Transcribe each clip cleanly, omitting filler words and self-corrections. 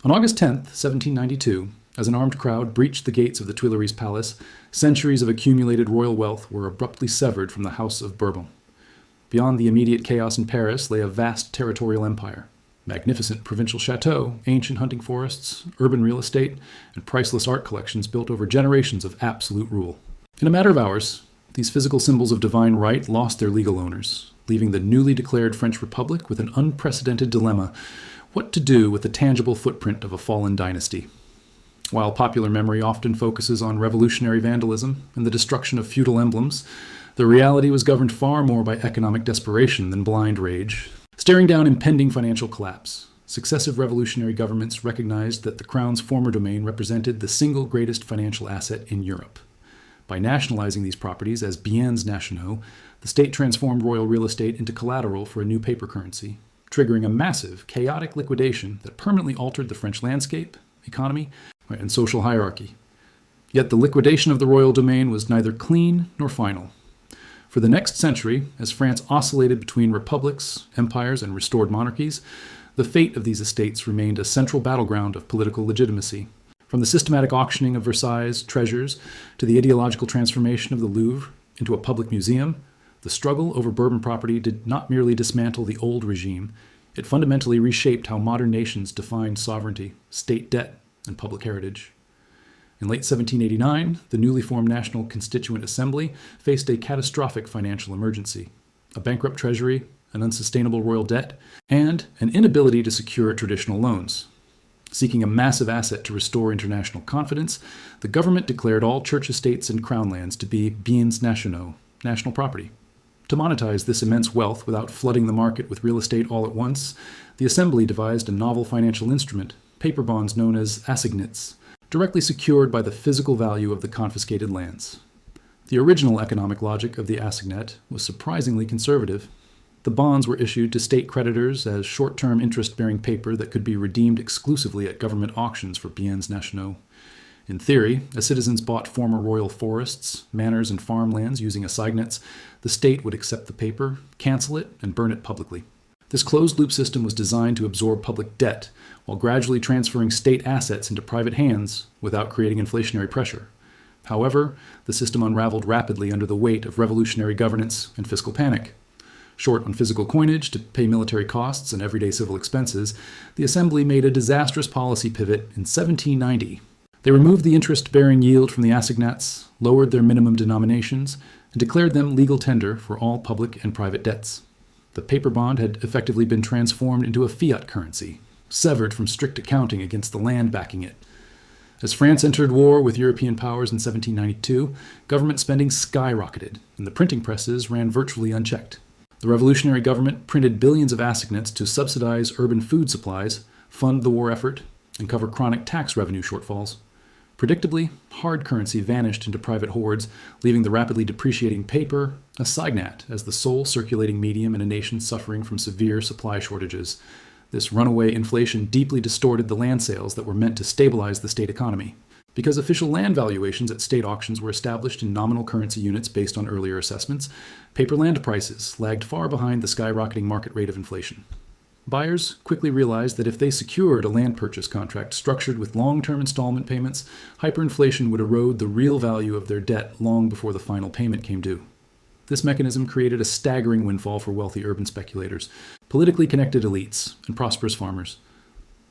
On August 10th, 1792, as an armed crowd breached the gates of the Tuileries Palace, centuries of accumulated royal wealth were abruptly severed from the House of Bourbon. Beyond the immediate chaos in Paris lay a vast territorial empire. Magnificent provincial chateaux, ancient hunting forests, urban real estate, and priceless art collections built over generations of absolute rule. In a matter of hours, these physical symbols of divine right lost their legal owners, leaving the newly declared French Republic with an unprecedented dilemma: what to do with the tangible footprint of a fallen dynasty. While popular memory often focuses on revolutionary vandalism and the destruction of feudal emblems, the reality was governed far more by economic desperation than blind rage. Staring down impending financial collapse, successive revolutionary governments recognized that the crown's former domain represented the single greatest financial asset in Europe. By nationalizing these properties as Biens Nationaux, the state transformed royal real estate into collateral for a new paper currency, triggering a massive, chaotic liquidation that permanently altered the French landscape, economy, and social hierarchy. Yet the liquidation of the royal domain was neither clean nor final. For the next century, as France oscillated between republics, empires, and restored monarchies, the fate of these estates remained a central battleground of political legitimacy. From the systematic auctioning of Versailles' treasures to the ideological transformation of the Louvre into a public museum, the struggle over Bourbon property did not merely dismantle the old regime, it fundamentally reshaped how modern nations defined sovereignty, state debt, and public heritage. In late 1789, the newly formed National Constituent Assembly faced a catastrophic financial emergency: a bankrupt treasury, an unsustainable royal debt, and an inability to secure traditional loans. Seeking a massive asset to restore international confidence, the government declared all church estates and crown lands to be Biens Nationaux, national property. To monetize this immense wealth without flooding the market with real estate all at once, the Assembly devised a novel financial instrument, paper bonds known as assignats, directly secured by the physical value of the confiscated lands. The original economic logic of the assignat was surprisingly conservative. The bonds were issued to state creditors as short-term interest-bearing paper that could be redeemed exclusively at government auctions for biens nationaux. In theory, as citizens bought former royal forests, manors, and farmlands using assignats, the state would accept the paper, cancel it, and burn it publicly. This closed-loop system was designed to absorb public debt while gradually transferring state assets into private hands without creating inflationary pressure. However, the system unraveled rapidly under the weight of revolutionary governance and fiscal panic. Short on physical coinage to pay military costs and everyday civil expenses, the Assembly made a disastrous policy pivot in 1790. They removed the interest-bearing yield from the assignats, lowered their minimum denominations, and declared them legal tender for all public and private debts. The paper bond had effectively been transformed into a fiat currency, severed from strict accounting against the land backing it. As France entered war with European powers in 1792, government spending skyrocketed, and the printing presses ran virtually unchecked. The revolutionary government printed billions of assignats to subsidize urban food supplies, fund the war effort, and cover chronic tax revenue shortfalls. Predictably, hard currency vanished into private hoards, leaving the rapidly depreciating paper, a assignat, as the sole circulating medium in a nation suffering from severe supply shortages. This runaway inflation deeply distorted the land sales that were meant to stabilize the state economy. Because official land valuations at state auctions were established in nominal currency units based on earlier assessments, paper land prices lagged far behind the skyrocketing market rate of inflation. Buyers quickly realized that if they secured a land purchase contract structured with long-term installment payments, hyperinflation would erode the real value of their debt long before the final payment came due. This mechanism created a staggering windfall for wealthy urban speculators, politically connected elites, and prosperous farmers.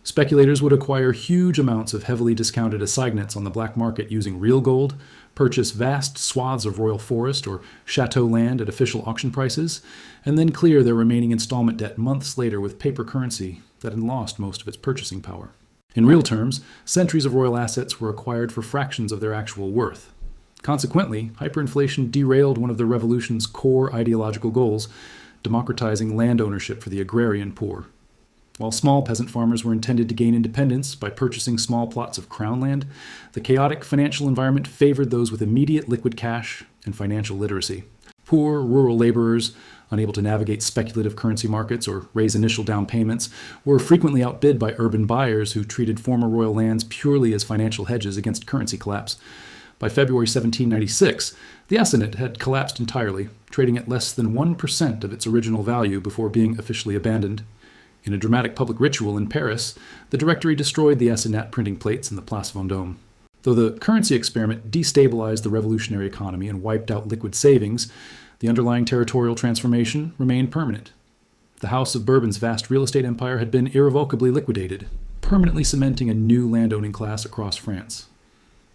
Speculators would acquire huge amounts of heavily discounted assignats on the black market using real gold, purchase vast swaths of royal forest or chateau land at official auction prices, and then clear their remaining installment debt months later with paper currency that had lost most of its purchasing power. In real terms, centuries of royal assets were acquired for fractions of their actual worth. Consequently, hyperinflation derailed one of the revolution's core ideological goals, democratizing land ownership for the agrarian poor. While small peasant farmers were intended to gain independence by purchasing small plots of crown land, the chaotic financial environment favored those with immediate liquid cash and financial literacy. Poor rural laborers, unable to navigate speculative currency markets or raise initial down payments, were frequently outbid by urban buyers who treated former royal lands purely as financial hedges against currency collapse. By February 1796, the assignat had collapsed entirely, trading at less than 1% of its original value before being officially abandoned. In a dramatic public ritual in Paris, the Directory destroyed the assignat printing plates in the Place Vendôme. Though the currency experiment destabilized the revolutionary economy and wiped out liquid savings, the underlying territorial transformation remained permanent. The House of Bourbon's vast real estate empire had been irrevocably liquidated, permanently cementing a new landowning class across France.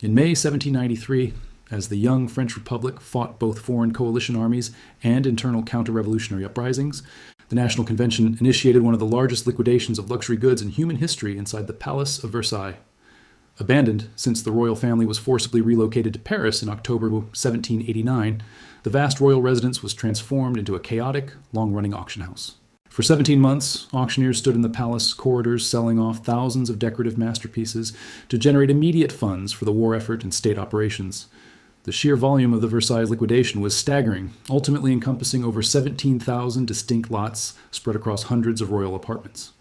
In May 1793, as the young French Republic fought both foreign coalition armies and internal counter-revolutionary uprisings, the National Convention initiated one of the largest liquidations of luxury goods in human history inside the Palace of Versailles. Abandoned since the royal family was forcibly relocated to Paris in October 1789, the vast royal residence was transformed into a chaotic, long-running auction house. For 17 months, auctioneers stood in the palace corridors selling off thousands of decorative masterpieces to generate immediate funds for the war effort and state operations. The sheer volume of the Versailles liquidation was staggering, ultimately encompassing over 17,000 distinct lots spread across hundreds of royal apartments.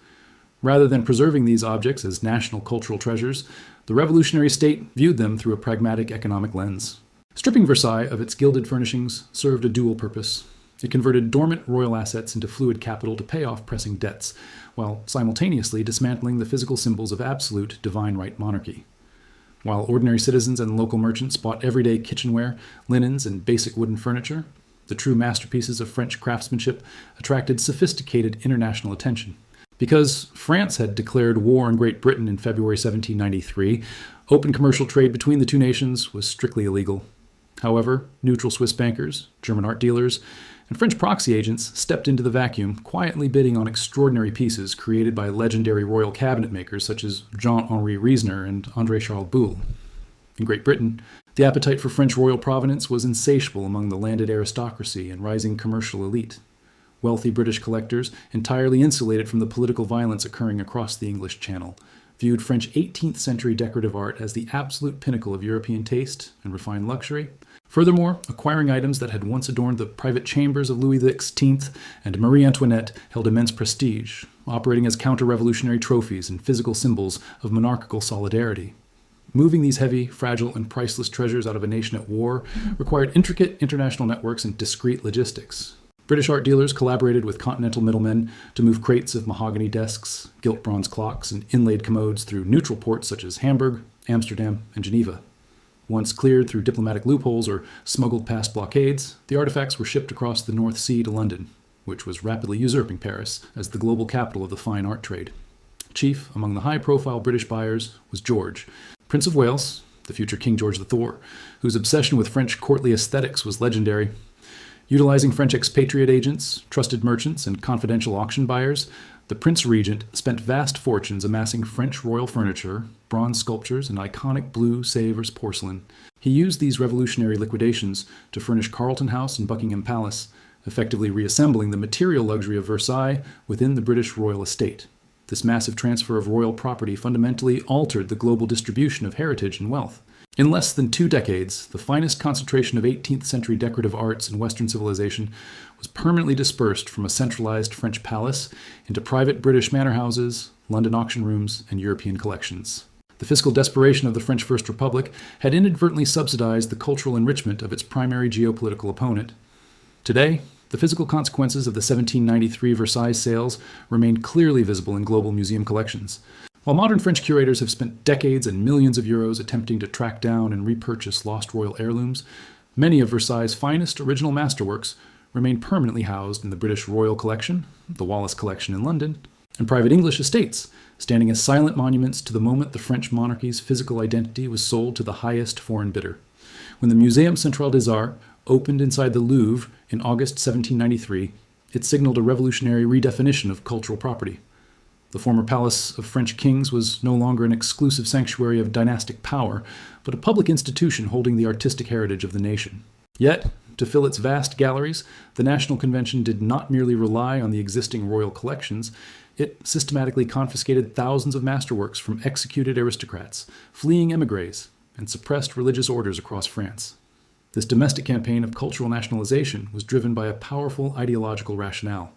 Rather than preserving these objects as national cultural treasures, the revolutionary state viewed them through a pragmatic economic lens. Stripping Versailles of its gilded furnishings served a dual purpose. It converted dormant royal assets into fluid capital to pay off pressing debts, while simultaneously dismantling the physical symbols of absolute divine right monarchy. While ordinary citizens and local merchants bought everyday kitchenware, linens, and basic wooden furniture, the true masterpieces of French craftsmanship attracted sophisticated international attention. Because France had declared war on Great Britain in February 1793, open commercial trade between the two nations was strictly illegal. However, neutral Swiss bankers, German art dealers, and French proxy agents stepped into the vacuum, quietly bidding on extraordinary pieces created by legendary royal cabinet makers such as Jean-Henri Riesner and André-Charles Boulle. In Great Britain, the appetite for French royal provenance was insatiable among the landed aristocracy and rising commercial elite. Wealthy British collectors, entirely insulated from the political violence occurring across the English Channel, viewed French 18th century decorative art as the absolute pinnacle of European taste and refined luxury. Furthermore, acquiring items that had once adorned the private chambers of Louis XVI and Marie Antoinette held immense prestige, operating as counter-revolutionary trophies and physical symbols of monarchical solidarity. Moving these heavy, fragile, and priceless treasures out of a nation at war required intricate international networks and discreet logistics. British art dealers collaborated with continental middlemen to move crates of mahogany desks, gilt bronze clocks, and inlaid commodes through neutral ports such as Hamburg, Amsterdam, and Geneva. Once cleared through diplomatic loopholes or smuggled past blockades, the artifacts were shipped across the North Sea to London, which was rapidly usurping Paris as the global capital of the fine art trade. Chief among the high-profile British buyers was George, Prince of Wales, the future King George IV, whose obsession with French courtly aesthetics was legendary. Utilizing French expatriate agents, trusted merchants, and confidential auction buyers, the Prince Regent spent vast fortunes amassing French royal furniture, bronze sculptures, and iconic blue Sèvres porcelain. He used these revolutionary liquidations to furnish Carlton House and Buckingham Palace, effectively reassembling the material luxury of Versailles within the British royal estate. This massive transfer of royal property fundamentally altered the global distribution of heritage and wealth. In less than 2 decades, the finest concentration of 18th century decorative arts in Western civilization was permanently dispersed from a centralized French palace into private British manor houses, London auction rooms, and European collections. The fiscal desperation of the French First Republic had inadvertently subsidized the cultural enrichment of its primary geopolitical opponent. Today, the physical consequences of the 1793 Versailles sales remain clearly visible in global museum collections. While modern French curators have spent decades and millions of euros attempting to track down and repurchase lost royal heirlooms, many of Versailles' finest original masterworks remain permanently housed in the British Royal Collection, the Wallace Collection in London, and private English estates, standing as silent monuments to the moment the French monarchy's physical identity was sold to the highest foreign bidder. When the Muséum Central des Arts opened inside the Louvre in August 1793, it signaled a revolutionary redefinition of cultural property. The former palace of French kings was no longer an exclusive sanctuary of dynastic power, but a public institution holding the artistic heritage of the nation. Yet, to fill its vast galleries, the National Convention did not merely rely on the existing royal collections, it systematically confiscated thousands of masterworks from executed aristocrats, fleeing émigrés, and suppressed religious orders across France. This domestic campaign of cultural nationalization was driven by a powerful ideological rationale.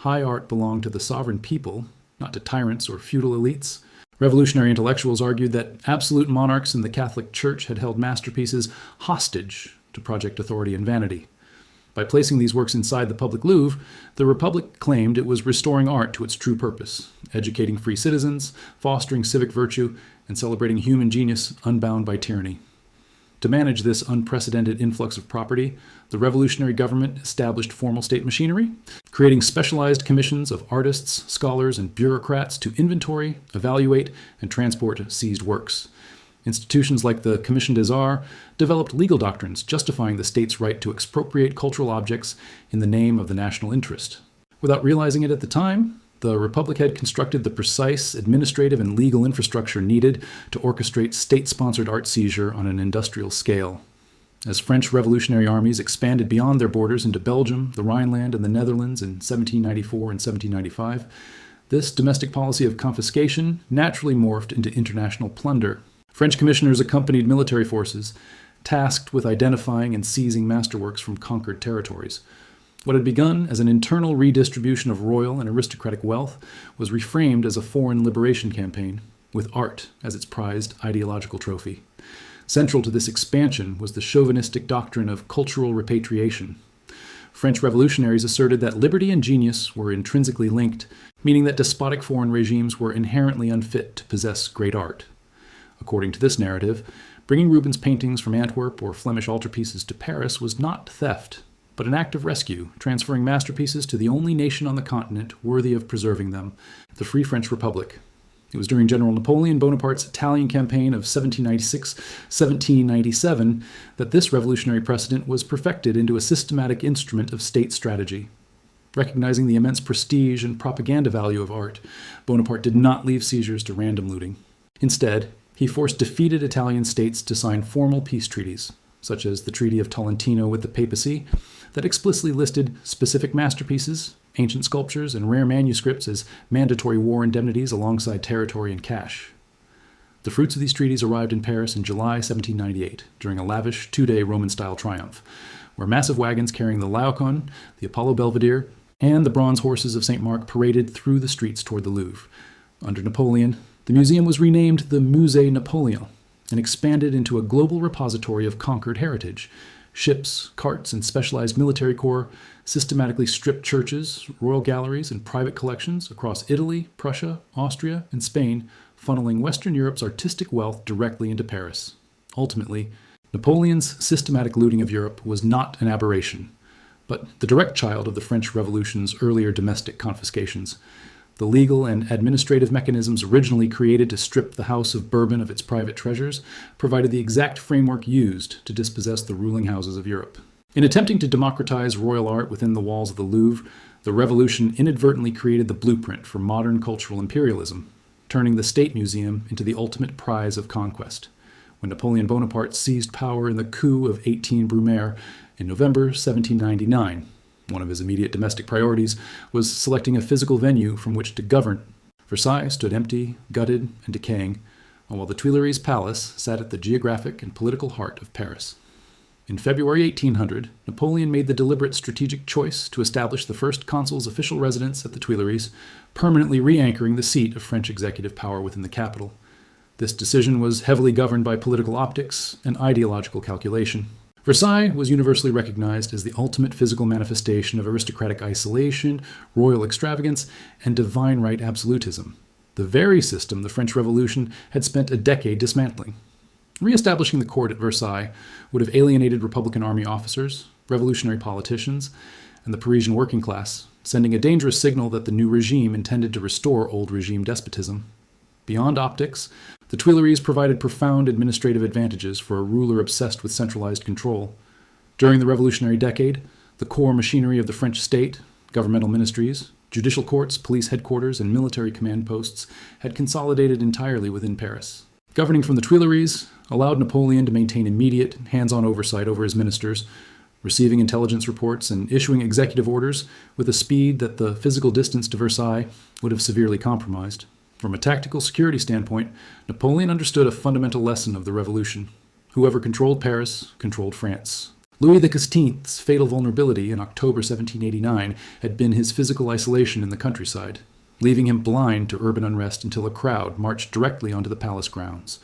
High art belonged to the sovereign people, not to tyrants or feudal elites. Revolutionary intellectuals argued that absolute monarchs in the Catholic Church had held masterpieces hostage to project authority and vanity. By placing these works inside the public Louvre, the Republic claimed it was restoring art to its true purpose, educating free citizens, fostering civic virtue, and celebrating human genius unbound by tyranny. To manage this unprecedented influx of property, the revolutionary government established formal state machinery, creating specialized commissions of artists, scholars, and bureaucrats to inventory, evaluate, and transport seized works. Institutions like the Commission des Arts developed legal doctrines justifying the state's right to expropriate cultural objects in the name of the national interest. Without realizing it at the time, the Republic had constructed the precise administrative and legal infrastructure needed to orchestrate state-sponsored art seizure on an industrial scale. As French revolutionary armies expanded beyond their borders into Belgium, the Rhineland, and the Netherlands in 1794 and 1795, this domestic policy of confiscation naturally morphed into international plunder. French commissioners accompanied military forces, tasked with identifying and seizing masterworks from conquered territories. What had begun as an internal redistribution of royal and aristocratic wealth was reframed as a foreign liberation campaign, with art as its prized ideological trophy. Central to this expansion was the chauvinistic doctrine of cultural repatriation. French revolutionaries asserted that liberty and genius were intrinsically linked, meaning that despotic foreign regimes were inherently unfit to possess great art. According to this narrative, bringing Rubens' paintings from Antwerp or Flemish altarpieces to Paris was not theft, but an act of rescue, transferring masterpieces to the only nation on the continent worthy of preserving them, the Free French Republic. It was during General Napoleon Bonaparte's Italian campaign of 1796-1797 that this revolutionary precedent was perfected into a systematic instrument of state strategy. Recognizing the immense prestige and propaganda value of art, Bonaparte did not leave seizures to random looting. Instead, he forced defeated Italian states to sign formal peace treaties, such as the Treaty of Tolentino with the papacy, that explicitly listed specific masterpieces, ancient sculptures, and rare manuscripts as mandatory war indemnities alongside territory and cash. The fruits of these treaties arrived in Paris in July 1798, during a lavish two-day Roman-style triumph, where massive wagons carrying the Laocoon, the Apollo Belvedere, and the bronze horses of St. Mark paraded through the streets toward the Louvre. Under Napoleon, the museum was renamed the Musée Napoléon and expanded into a global repository of conquered heritage. Ships, carts, and specialized military corps systematically stripped churches, royal galleries, and private collections across Italy, Prussia, Austria, and Spain, funneling Western Europe's artistic wealth directly into Paris. Ultimately, Napoleon's systematic looting of Europe was not an aberration, but the direct child of the French Revolution's earlier domestic confiscations. The legal and administrative mechanisms originally created to strip the House of Bourbon of its private treasures provided the exact framework used to dispossess the ruling houses of Europe. In attempting to democratize royal art within the walls of the Louvre, the Revolution inadvertently created the blueprint for modern cultural imperialism, turning the State Museum into the ultimate prize of conquest. When Napoleon Bonaparte seized power in the coup of 18 Brumaire in November 1799, one of his immediate domestic priorities was selecting a physical venue from which to govern. Versailles stood empty, gutted, and decaying, while the Tuileries Palace sat at the geographic and political heart of Paris. In February 1800, Napoleon made the deliberate strategic choice to establish the first consul's official residence at the Tuileries, permanently re-anchoring the seat of French executive power within the capital. This decision was heavily governed by political optics and ideological calculation. Versailles was universally recognized as the ultimate physical manifestation of aristocratic isolation, royal extravagance, and divine right absolutism, the very system the French Revolution had spent a decade dismantling. Re-establishing the court at Versailles would have alienated Republican army officers, revolutionary politicians, and the Parisian working class, sending a dangerous signal that the new regime intended to restore old regime despotism. Beyond optics, the Tuileries provided profound administrative advantages for a ruler obsessed with centralized control. During the revolutionary decade, the core machinery of the French state, governmental ministries, judicial courts, police headquarters, and military command posts had consolidated entirely within Paris. Governing from the Tuileries allowed Napoleon to maintain immediate, hands-on oversight over his ministers, receiving intelligence reports and issuing executive orders with a speed that the physical distance to Versailles would have severely compromised. From a tactical security standpoint, Napoleon understood a fundamental lesson of the Revolution. Whoever controlled Paris controlled France. Louis XV's fatal vulnerability in October 1789 had been his physical isolation in the countryside, leaving him blind to urban unrest until a crowd marched directly onto the palace grounds.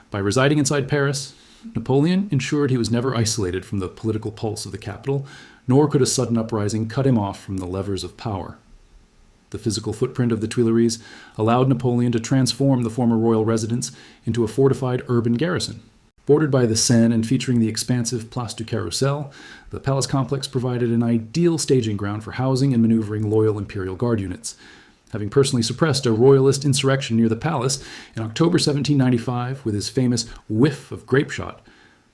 By residing inside Paris, Napoleon ensured he was never isolated from the political pulse of the capital, nor could a sudden uprising cut him off from the levers of power. The physical footprint of the Tuileries allowed Napoleon to transform the former royal residence into a fortified urban garrison. Bordered by the Seine and featuring the expansive Place du Carrousel, the palace complex provided an ideal staging ground for housing and maneuvering loyal Imperial Guard units. Having personally suppressed a royalist insurrection near the palace in October 1795 with his famous whiff of grape shot,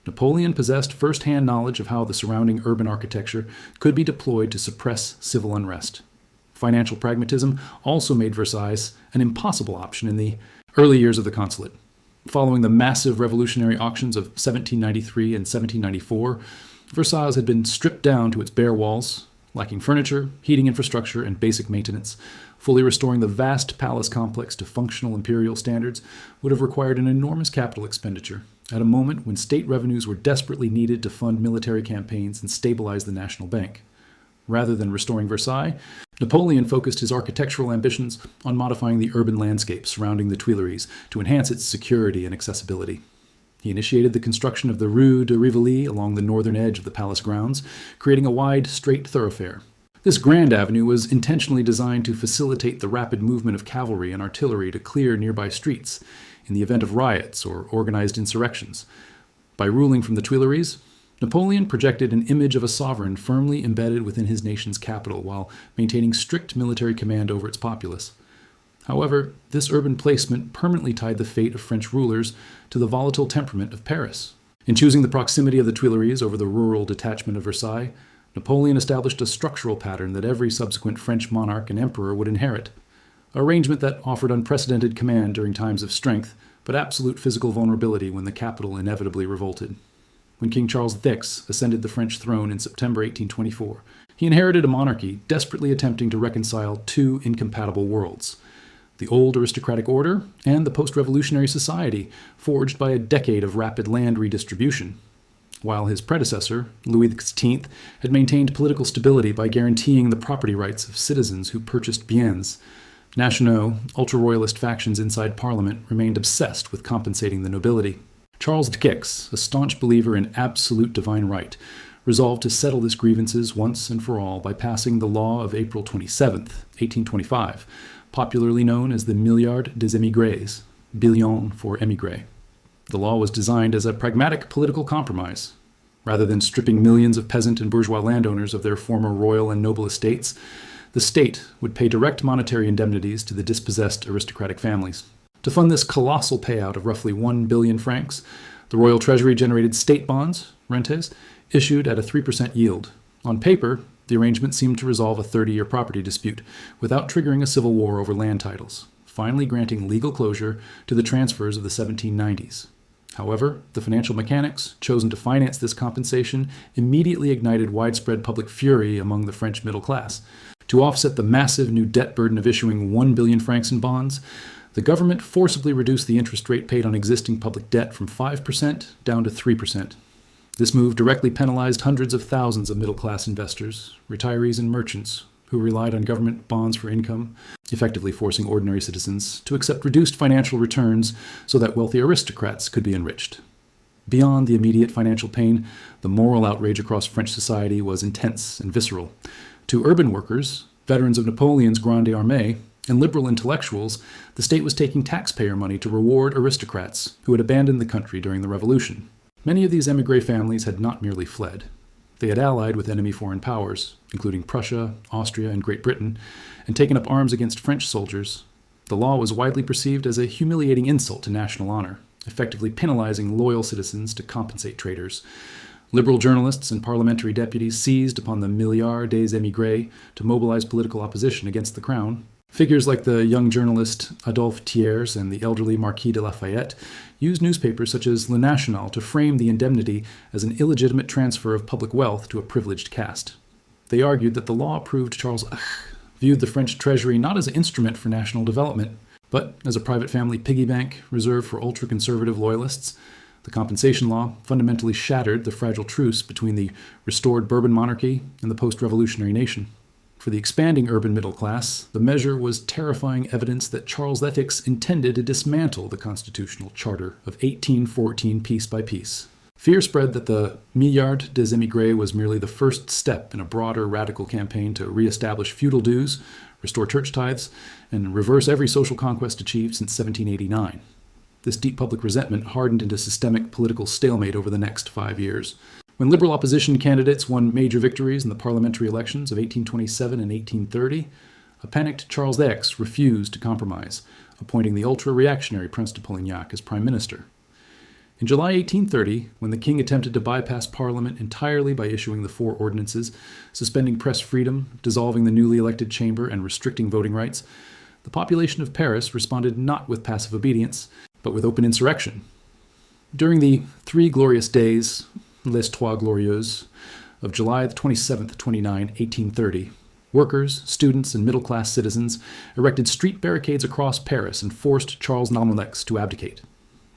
Napoleon possessed first-hand knowledge of how the surrounding urban architecture could be deployed to suppress civil unrest. Financial pragmatism also made Versailles an impossible option in the early years of the consulate. Following the massive revolutionary auctions of 1793 and 1794, Versailles had been stripped down to its bare walls, lacking furniture, heating infrastructure, and basic maintenance. Fully restoring the vast palace complex to functional imperial standards would have required an enormous capital expenditure, at a moment when state revenues were desperately needed to fund military campaigns and stabilize the national bank. Rather than restoring Versailles, Napoleon focused his architectural ambitions on modifying the urban landscape surrounding the Tuileries to enhance its security and accessibility. He initiated the construction of the Rue de Rivoli along the northern edge of the palace grounds, creating a wide, straight thoroughfare. This grand avenue was intentionally designed to facilitate the rapid movement of cavalry and artillery to clear nearby streets in the event of riots or organized insurrections. By ruling from the Tuileries, Napoleon projected an image of a sovereign firmly embedded within his nation's capital while maintaining strict military command over its populace. However, this urban placement permanently tied the fate of French rulers to the volatile temperament of Paris. In choosing the proximity of the Tuileries over the rural detachment of Versailles, Napoleon established a structural pattern that every subsequent French monarch and emperor would inherit, an arrangement that offered unprecedented command during times of strength, but absolute physical vulnerability when the capital inevitably revolted. When King Charles VI ascended the French throne in September 1824, he inherited a monarchy desperately attempting to reconcile two incompatible worlds: the old aristocratic order and the post-revolutionary society forged by a decade of rapid land redistribution. While his predecessor, Louis XVI, had maintained political stability by guaranteeing the property rights of citizens who purchased biens, Nationaux, ultra-royalist factions inside Parliament remained obsessed with compensating the nobility. Charles VI, a staunch believer in absolute divine right, resolved to settle this grievances once and for all by passing the law of April 27, 1825, popularly known as the Milliard des émigrés, billion for émigré. The law was designed as a pragmatic political compromise. Rather than stripping millions of peasant and bourgeois landowners of their former royal and noble estates, the state would pay direct monetary indemnities to the dispossessed aristocratic families. To fund this colossal payout of roughly 1 billion francs, the royal treasury generated state bonds, rentes, issued at a 3% yield. On paper, the arrangement seemed to resolve a 30-year property dispute without triggering a civil war over land titles, finally granting legal closure to the transfers of the 1790s. However, the financial mechanics chosen to finance this compensation immediately ignited widespread public fury among the French middle class. To offset the massive new debt burden of issuing 1 billion francs in bonds, the government forcibly reduced the interest rate paid on existing public debt from 5% down to 3%. This move directly penalized hundreds of thousands of middle-class investors, retirees, and merchants who relied on government bonds for income, effectively forcing ordinary citizens to accept reduced financial returns so that wealthy aristocrats could be enriched. Beyond the immediate financial pain, the moral outrage across French society was intense and visceral. To urban workers, veterans of Napoleon's Grande Armée, and liberal intellectuals, the state was taking taxpayer money to reward aristocrats who had abandoned the country during the Revolution. Many of these émigré families had not merely fled. They had allied with enemy foreign powers, including Prussia, Austria, and Great Britain, and taken up arms against French soldiers. The law was widely perceived as a humiliating insult to national honor, effectively penalizing loyal citizens to compensate traitors. Liberal journalists and parliamentary deputies seized upon the Milliard des émigrés to mobilize political opposition against the crown. Figures like the young journalist Adolphe Thiers and the elderly Marquis de Lafayette used newspapers such as Le National to frame the indemnity as an illegitimate transfer of public wealth to a privileged caste. They argued that the law approved Charles viewed the French treasury not as an instrument for national development, but as a private family piggy bank reserved for ultra-conservative loyalists. The compensation law fundamentally shattered the fragile truce between the restored Bourbon monarchy and the post-revolutionary nation. For the expanding urban middle class, the measure was terrifying evidence that Charles VI intended to dismantle the constitutional charter of 1814 piece by piece. Fear spread that the Milliard des Émigrés was merely the first step in a broader radical campaign to re-establish feudal dues, restore church tithes, and reverse every social conquest achieved since 1789. This deep public resentment hardened into systemic political stalemate over the next 5 years. When liberal opposition candidates won major victories in the parliamentary elections of 1827 and 1830, a panicked Charles X refused to compromise, appointing the ultra-reactionary Prince de Polignac as prime minister. In July 1830, when the king attempted to bypass Parliament entirely by issuing the 4 ordinances, suspending press freedom, dissolving the newly elected chamber, and restricting voting rights, the population of Paris responded not with passive obedience, but with open insurrection. During the 3 glorious days, Les Trois Glorieuses, of July 27-29, 1830, workers, students, and middle-class citizens erected street barricades across Paris and forced Charles Marmoleix to abdicate.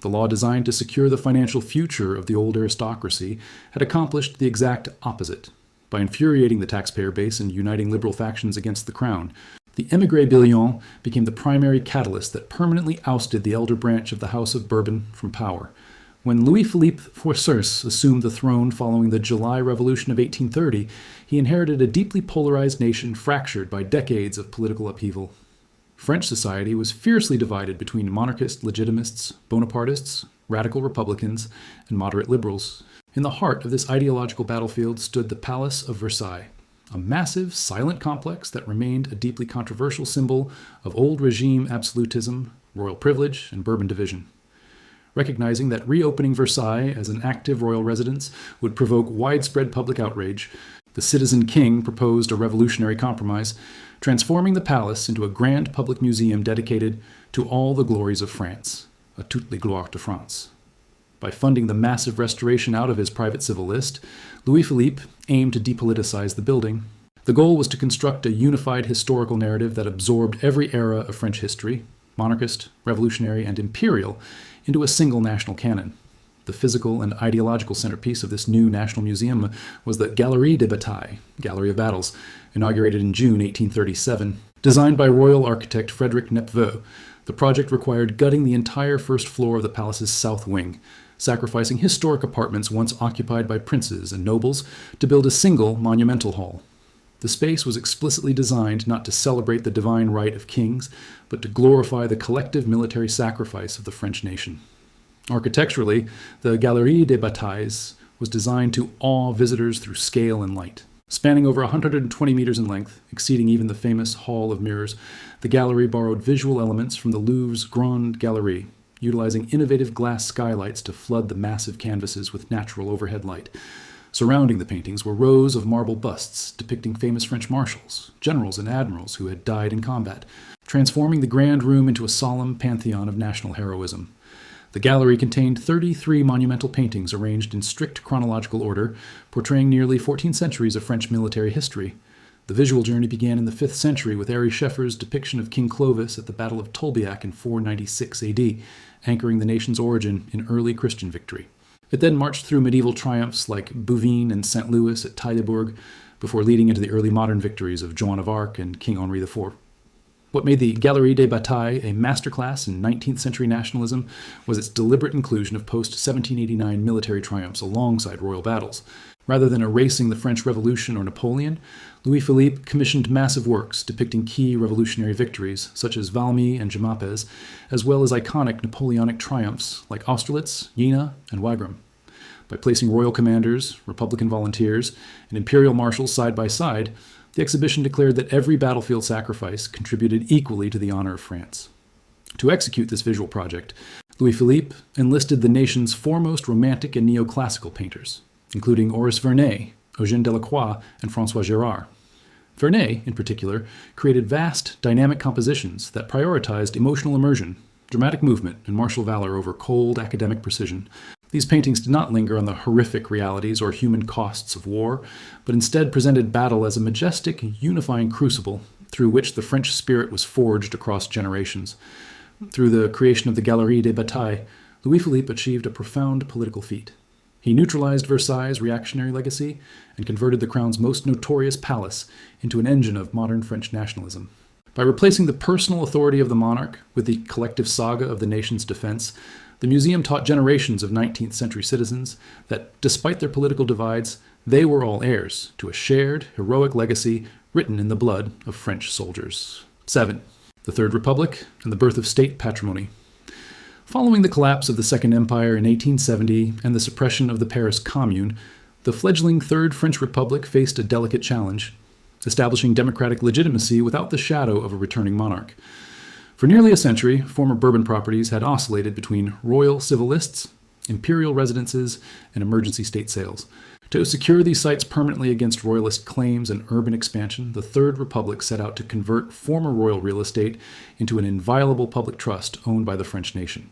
The law designed to secure the financial future of the old aristocracy had accomplished the exact opposite. By infuriating the taxpayer base and uniting liberal factions against the crown, the émigré Bourbon became the primary catalyst that permanently ousted the elder branch of the House of Bourbon from power. When Louis-Philippe Forceuse assumed the throne following the July Revolution of 1830, he inherited a deeply polarized nation fractured by decades of political upheaval. French society was fiercely divided between monarchist legitimists, Bonapartists, radical Republicans, and moderate liberals. In the heart of this ideological battlefield stood the Palace of Versailles, a massive, silent complex that remained a deeply controversial symbol of old regime absolutism, royal privilege, and Bourbon division. Recognizing that reopening Versailles as an active royal residence would provoke widespread public outrage, the citizen king proposed a revolutionary compromise, transforming the palace into a grand public museum dedicated to all the glories of France, à toutes les gloires de France. By funding the massive restoration out of his private civil list, Louis-Philippe aimed to depoliticize the building. The goal was to construct a unified historical narrative that absorbed every era of French history, monarchist, revolutionary, and imperial, into a single national canon. The physical and ideological centerpiece of this new national museum was the Galerie des Batailles, Gallery of Battles, inaugurated in June 1837. Designed by royal architect Frederick Nepveu, the project required gutting the entire first floor of the palace's south wing, sacrificing historic apartments once occupied by princes and nobles to build a single monumental hall. The space was explicitly designed not to celebrate the divine right of kings, but to glorify the collective military sacrifice of the French nation. Architecturally, the Galerie des Batailles was designed to awe visitors through scale and light. Spanning over 120 meters in length, exceeding even the famous Hall of Mirrors, the gallery borrowed visual elements from the Louvre's Grande Galerie, utilizing innovative glass skylights to flood the massive canvases with natural overhead light. Surrounding the paintings were rows of marble busts depicting famous French marshals, generals, and admirals who had died in combat, transforming the grand room into a solemn pantheon of national heroism. The gallery contained 33 monumental paintings arranged in strict chronological order, portraying nearly 14 centuries of French military history. The visual journey began in the 5th century with Ary Scheffer's depiction of King Clovis at the Battle of Tolbiac in 496 AD, anchoring the nation's origin in early Christian victory. It then marched through medieval triumphs like Bouvines and St. Louis at Taillebourg, before leading into the early modern victories of Joan of Arc and King Henri IV. What made the Galerie des Batailles a masterclass in 19th century nationalism was its deliberate inclusion of post-1789 military triumphs alongside royal battles. Rather than erasing the French Revolution or Napoleon, Louis-Philippe commissioned massive works depicting key revolutionary victories, such as Valmy and Jemmapes, as well as iconic Napoleonic triumphs like Austerlitz, Jena, and Wagram. By placing royal commanders, Republican volunteers, and imperial marshals side by side, the exhibition declared that every battlefield sacrifice contributed equally to the honor of France. To execute this visual project, Louis-Philippe enlisted the nation's foremost romantic and neoclassical painters, including Horace Vernet, Eugène Delacroix, and François Gérard. Vernet, in particular, created vast, dynamic compositions that prioritized emotional immersion, dramatic movement, and martial valor over cold, academic precision. These paintings did not linger on the horrific realities or human costs of war, but instead presented battle as a majestic, unifying crucible through which the French spirit was forged across generations. Through the creation of the Galerie des Batailles, Louis-Philippe achieved a profound political feat. He neutralized Versailles' reactionary legacy and converted the crown's most notorious palace into an engine of modern French nationalism. By replacing the personal authority of the monarch with the collective saga of the nation's defense, The museum taught generations of 19th century citizens that, despite their political divides, they were all heirs to a shared, heroic legacy written in the blood of French soldiers. 7. The Third Republic and the birth of state patrimony. Following the collapse of the Second Empire in 1870 and the suppression of the Paris Commune, the fledgling Third French Republic faced a delicate challenge, establishing democratic legitimacy without the shadow of a returning monarch. For nearly a century, former Bourbon properties had oscillated between royal civil lists, imperial residences, and emergency state sales. To secure these sites permanently against royalist claims and urban expansion, the Third Republic set out to convert former royal real estate into an inviolable public trust owned by the French nation.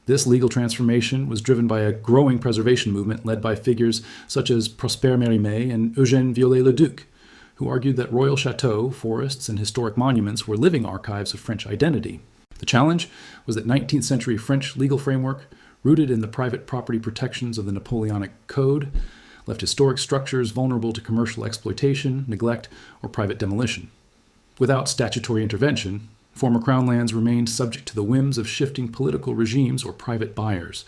This legal transformation was driven by a growing preservation movement led by figures such as Prosper Mérimée and Eugène Viollet-le-Duc, who argued that royal chateaux, forests, and historic monuments were living archives of French identity. The challenge was that 19th century French legal framework, rooted in the private property protections of the Napoleonic Code, left historic structures vulnerable to commercial exploitation, neglect, or private demolition. Without statutory intervention, former crown lands remained subject to the whims of shifting political regimes or private buyers.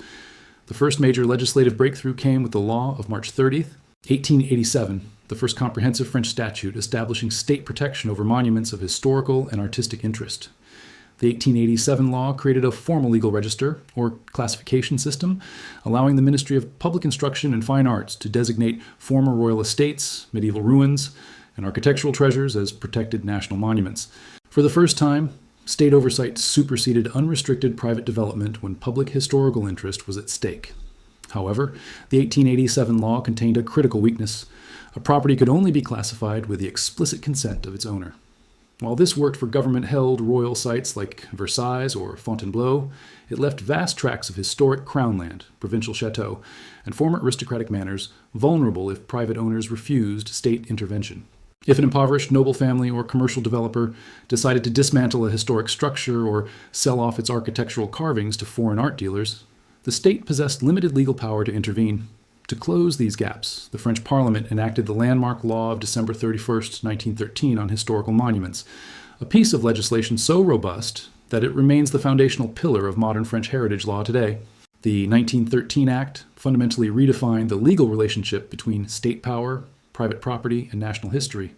The first major legislative breakthrough came with the law of March 30th, 1887, the first comprehensive French statute establishing state protection over monuments of historical and artistic interest. The 1887 law created a formal legal register, or classification system, allowing the Ministry of Public Instruction and Fine Arts to designate former royal estates, medieval ruins, and architectural treasures as protected national monuments. For the first time, state oversight superseded unrestricted private development when public historical interest was at stake. However, the 1887 law contained a critical weakness. A property could only be classified with the explicit consent of its owner. While this worked for government-held royal sites like Versailles or Fontainebleau, it left vast tracts of historic crown land, provincial chateaux, and former aristocratic manors vulnerable if private owners refused state intervention. If an impoverished noble family or commercial developer decided to dismantle a historic structure or sell off its architectural carvings to foreign art dealers, the state possessed limited legal power to intervene. To close these gaps, the French Parliament enacted the landmark law of December 31, 1913 on historical monuments, a piece of legislation so robust that it remains the foundational pillar of modern French heritage law today. The 1913 Act fundamentally redefined the legal relationship between state power, private property, and national history.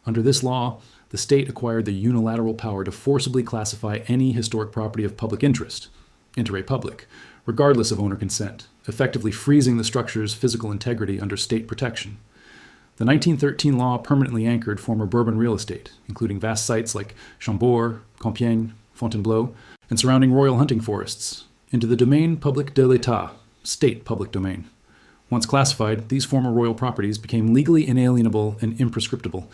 Under this law, the state acquired the unilateral power to forcibly classify any historic property of public interest, inter public, regardless of owner consent, effectively freezing the structure's physical integrity under state protection. The 1913 law permanently anchored former Bourbon real estate, including vast sites like Chambord, Compiègne, Fontainebleau, and surrounding royal hunting forests, into the domaine public de l'État, state public domain. Once classified, these former royal properties became legally inalienable and imprescriptible.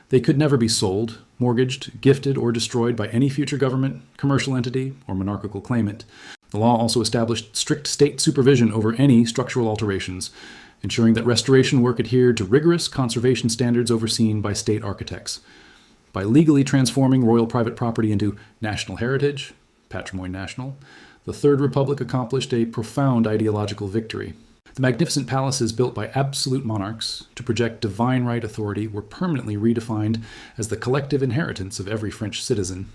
They could never be sold, mortgaged, gifted, or destroyed by any future government, commercial entity, or monarchical claimant. The law also established strict state supervision over any structural alterations, ensuring that restoration work adhered to rigorous conservation standards overseen by state architects. By legally transforming royal private property into national heritage, patrimoine national, the Third Republic accomplished a profound ideological victory. The magnificent palaces built by absolute monarchs to project divine right authority were permanently redefined as the collective inheritance of every French citizen.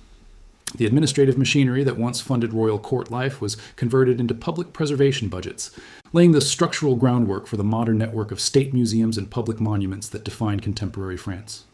The administrative machinery that once funded royal court life was converted into public preservation budgets, laying the structural groundwork for the modern network of state museums and public monuments that define contemporary France.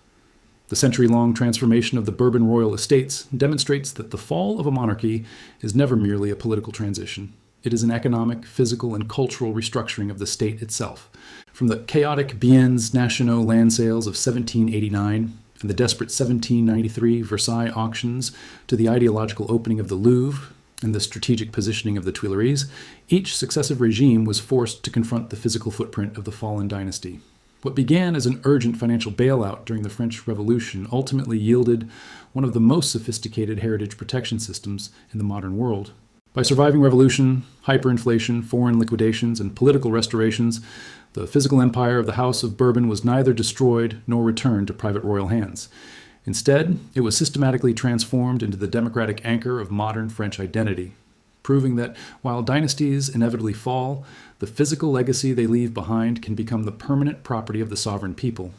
The century-long transformation of the Bourbon royal estates demonstrates that the fall of a monarchy is never merely a political transition. It is an economic, physical, and cultural restructuring of the state itself. From the chaotic Biens Nationaux land sales of 1789 and the desperate 1793 Versailles auctions to the ideological opening of the Louvre and the strategic positioning of the Tuileries, each successive regime was forced to confront the physical footprint of the fallen dynasty. What began as an urgent financial bailout during the French Revolution ultimately yielded one of the most sophisticated heritage protection systems in the modern world. By surviving revolution, hyperinflation, foreign liquidations, and political restorations, the physical empire of the House of Bourbon was neither destroyed nor returned to private royal hands. Instead, it was systematically transformed into the democratic anchor of modern French identity, proving that while dynasties inevitably fall, the physical legacy they leave behind can become the permanent property of the sovereign people.